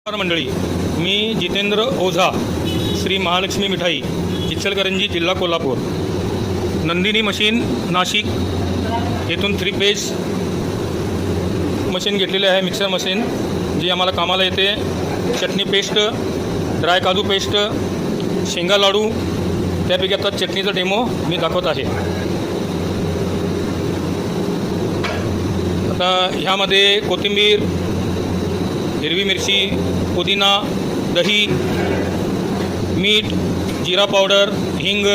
नमस्कार मंडळी, मी जितेंद्र ओझा, श्री महालक्ष्मी मिठाई, इचलकरंजी, जिल्हा कोल्हापूर. नंदिनी मशीन नाशिक येथून 3 पेज मशीन घेतलेली आहे, मिक्सर मशीन, जी आम्हाला कामाला येते. चटणी पेस्ट, ड्राय काजू पेस्ट, शेंगा लाडू, त्यापैकी आता चटणीचा डेमो मी दाखवत आहे. आता ह्यामध्ये कोथिंबीर, हिरवी मिरची, पुदिना, दही, मीठ, जिरा पावडर, हिंग,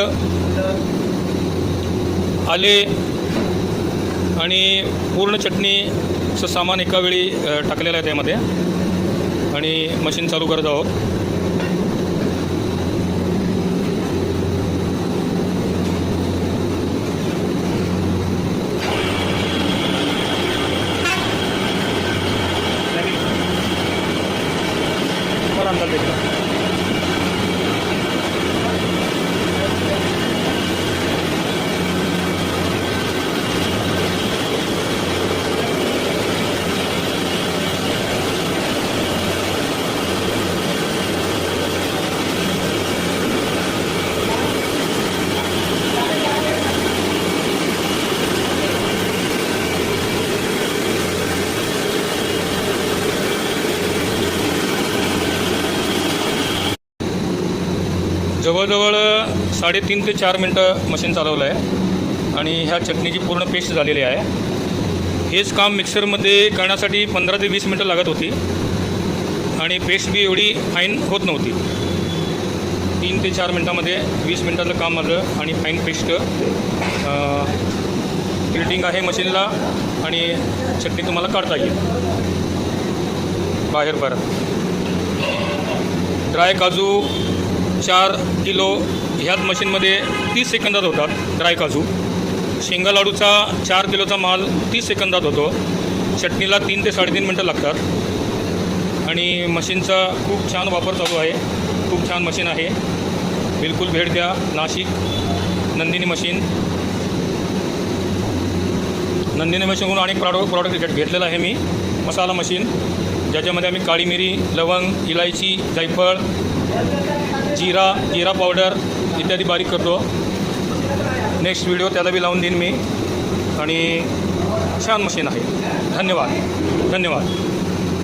आले आणि पूर्ण चटणीचं सामान एका वेळी टाकलेलं आहे त्यामध्ये. आणि मशीन चालू करत आहोत. अंदाज देखील जवळजवळ 3.5 ते 4 मिनटं मशीन चालवलं आहे आणि ह्या चटणीची पूर्ण पेस्ट झालेली आहे. हेच काम मिक्सरमध्ये करण्यासाठी 15 ते 20 मिनटं लागत होती आणि पेस्ट बी एवढी फाईन होत नव्हती. 3 ते 4 मिनटामध्ये 20 मिनटाचं काम माझं आणि फाईन पेस्ट ग्रेटिंग आहे मशीनला आणि चटणी तुम्हाला काढता येईल बाहेर. ड्राय काजू 4 किलो ह्याच मशीनमध्ये 30 सेकंदात होतात. ड्राय काजू, शेंगा लाडूचा 4 किलोचा माल 30 सेकंदात होतो. चटणीला 3 ते 3.5 मिनटं लागतात आणि मशीनचा खूप छान वापर चालू आहे. खूप छान मशीन आहे, बिलकुल भेट द्या. नाशिक नंदिनी मशीनकडून अनेक प्रॉडक्ट घेतलेलं आहे मी. मसाला मशीन, ज्याच्यामध्ये आम्ही काळी मिरी, लवंग, इलायची, जायफळ, जिरा पावडर इत्यादी बारीक करतो. नेक्स्ट व्हिडिओ त्याला बी लावून देईन मी. आणि छान मशीन आहे. धन्यवाद.